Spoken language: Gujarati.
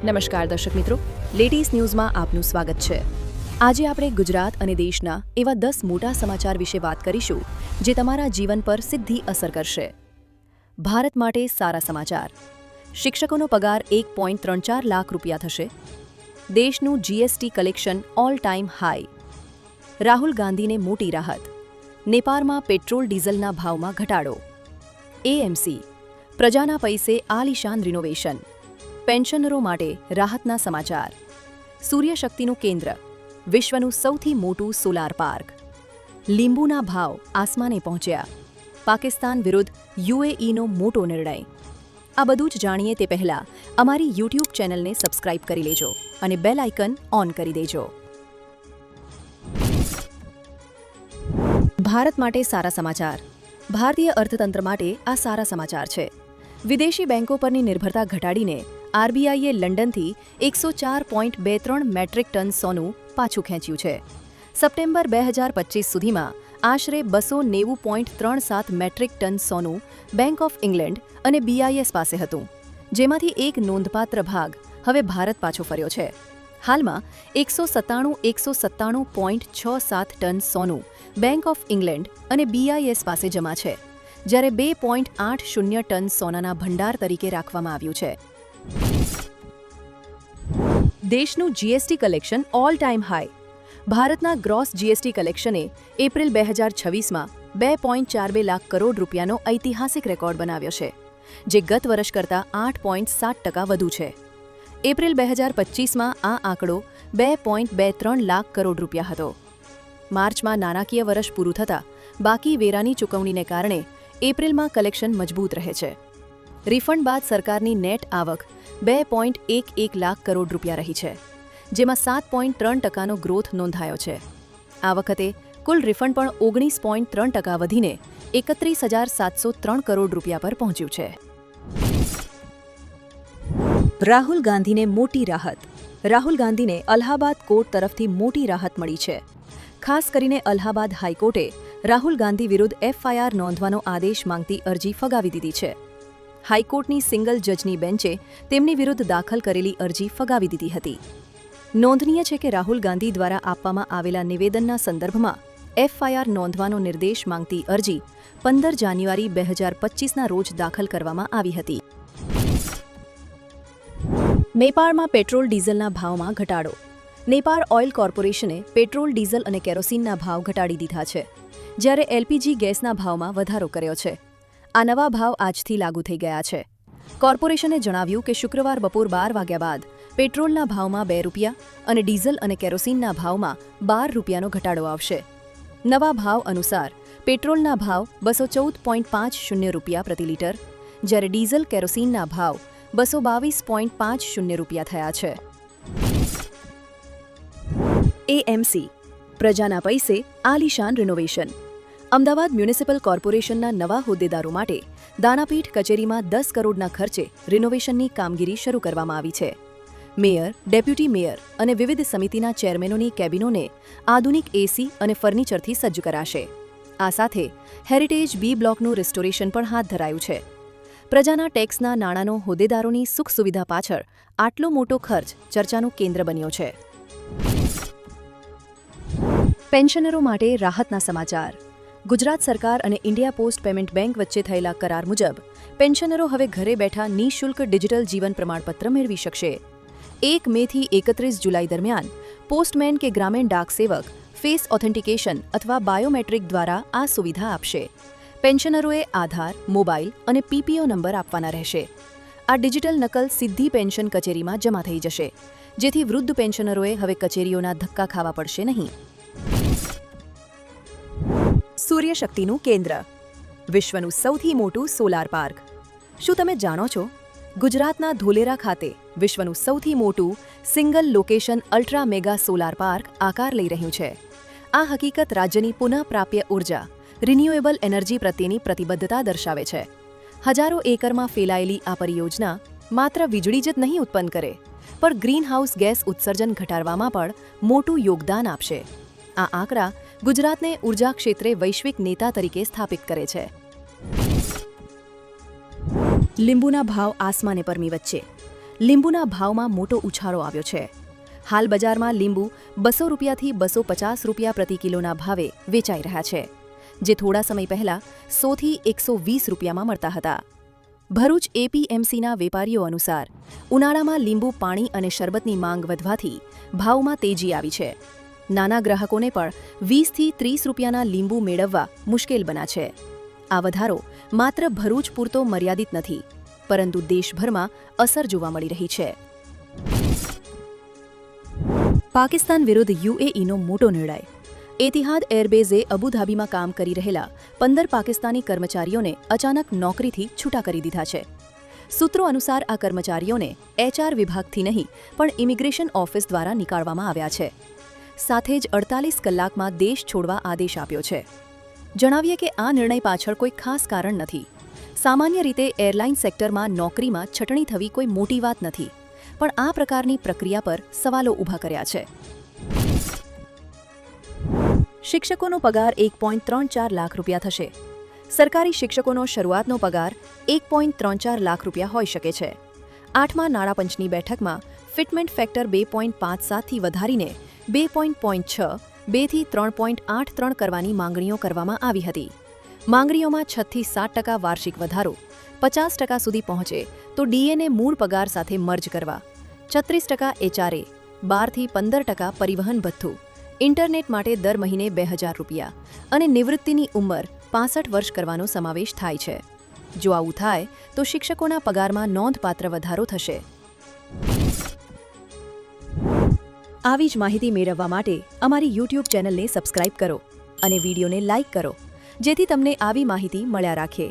નમસ્કાર દર્શક મિત્રો, લેટેસ્ટ ન્યૂઝમાં આપનું સ્વાગત છે। આજે આપણે ગુજરાત અને દેશના એવા 10 મોટા સમાચાર વિશે વાત કરીશું જે તમારા જીવન પર સીધી અસર કરશે। ભારત માટે સારા સમાચાર। શિક્ષકોનો પગાર 1.34 લાખ રૂપિયા થશે। દેશનું GST collection all time high. Rahul ગાંધીને મોટી રાહત। નેપાળમાં પેટ્રોલ ડીઝલના ભાવમાં ઘટાડો। એએમસી પ્રજાના પૈસે આલિશાન રિનોવેશન। પેન્શનરો માટે રાહતના સમાચાર। સૂર્યશક્તિનું કેન્દ્ર, વિશ્વનું સૌથી મોટું સોલાર પાર્ક। લીંબુના ભાવ આસમાને પહોંચ્યા। પાકિસ્તાન વિરુદ્ધ યુએઈનો મોટો નિર્ણય। આ બધું જ જાણીએ તે પહેલા અમારી યુટ્યુબ ચેનલને સબસ્ક્રાઇબ કરી લેજો અને બેલ આઇકન ઓન કરી દેજો। ભારત માટે સારા સમાચાર। ભારતીય અર્થતંત્ર માટે આ સારા સમાચાર છે। વિદેશી બેંકો પરની નિર્ભરતા ઘટાડીને આરબીઆઈએ લંડનથી 104.23 મેટ્રિક ટન સોનું પાછું ખેંચ્યું છે। સપ્ટેમ્બર 2025 સુધીમાં આશરે 290.37 મેટ્રિક ટન સોનું બેંક ઓફ ઇંગ્લેન્ડ અને બીઆઈએસ પાસે હતું, જેમાંથી એક નોંધપાત્ર ભાગ હવે ભારત પાછો ફર્યો છે। હાલમાં 197.67 ટન સોનું બેંક ઓફ ઇંગ્લેન્ડ અને બીઆઈએસ પાસે જમા છે, જ્યારે 2.80 ટન સોનાના ભંડાર તરીકે રાખવામાં આવ્યું છે। દેશનું GST collection all time high. ભારતના ગ્રોસ જીએસટી કલેક્શને એપ્રિલ 2026માં 2.42 લાખ કરોડ રૂપિયાનો ઐતિહાસિક રેકોર્ડ બનાવ્યો છે, જે ગત વર્ષ કરતાં 8.7% વધુ છે। એપ્રિલ 2025માં આ આંકડો 2.23 લાખ કરોડ રૂપિયા હતો। માર્ચમાં નાણાકીય વર્ષ પૂરું થતાં બાકી વેરાની ચૂકવણીને કારણે એપ્રિલમાં કલેક્શન મજબૂત રહે છે। રિફંડ બાદ સરકારની નેટ આવક 2.11 લાખ કરોડ રૂપિયા રહી છે, જેમાં 7.3%નો ગ્રોથ નોંધાયો છે। આ વખતે કુલ રિફંડ પણ 19.3% વધીને 31,703 કરોડ રૂપિયા પર પહોંચ્યું છે। રાહુલ ગાંધીને મોટી રાહત। રાહુલ ગાંધીને અલ્હાબાદ કોર્ટ તરફથી મોટી રાહત મળી છે। ખાસ કરીને અલ્હાબાદ હાઈકોર્ટે રાહુલ ગાંધી વિરુદ્ધ એફઆઈઆર નોંધવાનો આદેશ માંગતી અરજી ફગાવી દીધી છે। હાઈકોર્ટની સિંગલ જજની બેન્ચે તેમની વિરુદ્ધ દાખલ કરેલી અરજી ફગાવી દીધી હતી। નોંધનીય છે કે રાહુલ ગાંધી દ્વારા આપવામાં આવેલા નિવેદનના સંદર્ભમાં એફઆઈઆર નોંધવાનો નિર્દેશ માંગતી અરજી 15 જાન્યુઆરી 2025ના રોજ દાખલ કરવામાં આવી હતી। નેપાળમાં પેટ્રોલ ડીઝલના ભાવમાં ઘટાડો। નેપાળ ઓઇલ કોર્પોરેશને પેટ્રોલ ડીઝલ અને કેરોસીનના ભાવ ઘટાડી દીધા છે, જ્યારે એલપીજી ગેસના ભાવમાં વધારો કર્યો છે। આ નવા ભાવ આજથી લાગુ થઈ ગયા છે। કોર્પોરેશને જણાવ્યું કે શુક્રવાર બપોર 12 વાગ્યા બાદ પેટ્રોલના ભાવમાં 2 રૂપિયા અને ડીઝલ અને કેરોસીનના ભાવમાં 12 રૂપિયાનો ઘટાડો આવશે। નવા ભાવ અનુસાર પેટ્રોલના ભાવ 214.50 રૂપિયા પ્રતિ લીટર, જ્યારે ડીઝલ કેરોસીનના ભાવ 222.50 રૂપિયા થયા છે। એએમસી પ્રજાના પૈસે આલિશાન રિનોવેશન। અમદાવાદ મ્યુનિસિપલ કોર્પોરેશનના નવા હોદ્દેદારો માટે દાનાપીઠ કચેરીમાં 10 કરોડના ખર્ચે રિનોવેશનની કામગીરી શરૂ કરવામાં આવી છે। મેયર, ડેપ્યુટી મેયર અને વિવિધ સમિતિના ચેરમેનોની કેબિનોને આધુનિક એસી અને ફર્નિચરથી સજ્જ કરાશે। આ સાથે હેરિટેજ બી બ્લોકનું રિસ્ટોરેશન પણ હાથ ધરાયું છે। પ્રજાના ટેક્સના નાણાંનો હોદ્દેદારોની સુખ સુવિધા પાછળ આટલો મોટો ખર્ચ ચર્ચાનું કેન્દ્ર બન્યો છે। પેન્શનરો માટે રાહતના સમાચાર। ગુજરાત સરકાર અને ઇન્ડિયા પોસ્ટ પેમેન્ટ બેંક વચ્ચે થયેલા કરાર મુજબ પેન્શનરો હવે ઘરે બેઠા નિઃશુલ્ક ડિજિટલ જીવન પ્રમાણપત્ર મેળવી શકશે। 1 મેથી 31 જુલાઈ દરમિયાન પોસ્ટમેન કે ગ્રામીણ ડાક સેવક ફેસ ઓથેન્ટિકેશન અથવા બાયોમેટ્રિક દ્વારા આ સુવિધા આપશે। પેન્શનરોએ આધાર, મોબાઈલ અને પીપીઓ નંબર આપવાના રહેશે। આ ડિજિટલ નકલ સીધી પેન્શન કચેરીમાં જમા થઈ જશે, જેથી વૃદ્ધ પેન્શનરોએ હવે કચેરીઓના ધક્કા ખાવા પડશે નહીં। સૂર્યશક્તિનું કેન્દ્ર, વિશ્વનું સૌથી મોટું સોલાર પાર્ક। શું તમે જાણો છો, ગુજરાતના ધોલેરા ખાતે વિશ્વનું સૌથી મોટું single location ultra mega solar park આકાર લઈ રહ્યું છે। આ હકીકત રાજ્યની પુનઃપ્રાપ્ય ઉર્જા, રિન્યુએબલ એનર્જી પ્રત્યેની પ્રતિબદ્ધતા દર્શાવે છે। હજારો એકરમાં ફેલાયેલી આ પરિયોજના માત્ર વીજળી જ નહીં ઉત્પન્ન કરે, પણ ગ્રીનહાઉસ ગેસ ઉત્સર્જન ઘટાડવામાં પણ મોટું યોગદાન આપશે। આ આંકડા ગુજરાતને ઉર્જા ક્ષેત્રે વૈશ્વિક નેતા તરીકે સ્થાપિત કરે છે। લીંબુના ભાવ આસમાને પરમી વચ્ચે। લીંબુના ભાવમાં મોટો ઉછાળો આવ્યો છે. હાલ બજારમાં લીંબુ 200 રૂપિયાથી 250 રૂપિયા પ્રતિ કિલોના ભાવે વેચાઈ રહ્યા છે, જે થોડા સમય પહેલા 100થી 120 રૂપિયામાં મળતા હતા. ભરૂચ એપીએમસીના વેપારીઓ અનુસાર ઉનાળામાં લીંબુ પાણી અને શરબતની માંગ વધવાથી ભાવમાં તેજી આવી છે. નાના ગ્રાહકોને પણ 20થી 30 રૂપિયાના લીંબુ મેળવવા મુશ્કેલ બન્યા છે. આ વધારો માત્ર ભરૂચ પૂરતો મર્યાદિત નથી, પરંતુ દેશભરમાં અસર જોવા મળી રહી છે. પાકિસ્તાન વિરુદ્ધ યુએઈનો મોટો નિર્ણય. એતિહાદ એરબેઝે અબુધાબીમાં કામ કરી રહેલા 15 પાકિસ્તાની કર્મચારીઓને અચાનક નોકરીથી છૂટા કરી દીધા છે. સૂત્રો અનુસાર આ કર્મચારીઓને એચઆર વિભાગથી નહીં પણ ઇમિગ્રેશન ઓફિસ દ્વારા નીકાળવામાં આવ્યા છે. સાથે જ 48 કલાકમાં દેશ છોડવા આદેશ આપ્યો છે. જણાવીએ કે આ નિર્ણય પાછળ કોઈ ખાસ કારણ નથી. સામાન્ય રીતે એરલાઇન સેક્ટરમાં નોકરીમાં છટણી થવી કોઈ મોટી વાત નથી, પણ આ પ્રકારની પ્રક્રિયા પર સવાલો ઊભા કર્યા છે. શિક્ષકોનો પગાર 1.34 લાખ રૂપિયા થશે. સરકારી શિક્ષકોનો શરૂઆતનો પગાર 1.34 લાખ રૂપિયા હોઈ શકે છે. 8મા નાણાપંચની બેઠકમાં ફિટમેન્ટ ફેક્ટર 2.57થી વધારીને 2.6, 2થી 3.83 કરવાની માંગણીઓ કરવામાં આવી હતી. માંગણીઓમાં 6થી 7% વાર્ષિક વધારો, 50% સુધી પહોંચે તો ડીએને મૂળ પગાર સાથે મર્જ કરવા, 36% એચઆરએ, 12થી 15% પરિવહન ભથ્થું, ઇન્ટરનેટ માટે દર મહિને 2000 રૂપિયા અને નિવૃત્તિની ઉંમર 65 વર્ષ કરવાનો સમાવેશ થાય છે. જો આવું થાય તો શિક્ષકોના પગારમાં નોંધપાત્ર વધારો થશે. આવી જ માહિતી મેળવવા માટે અમારી YouTube ચેનલને સબસ્ક્રાઇબ કરો અને વિડીયોને લાઇક કરો, જેથી તમને આવી માહિતી મળ્યા રાખે.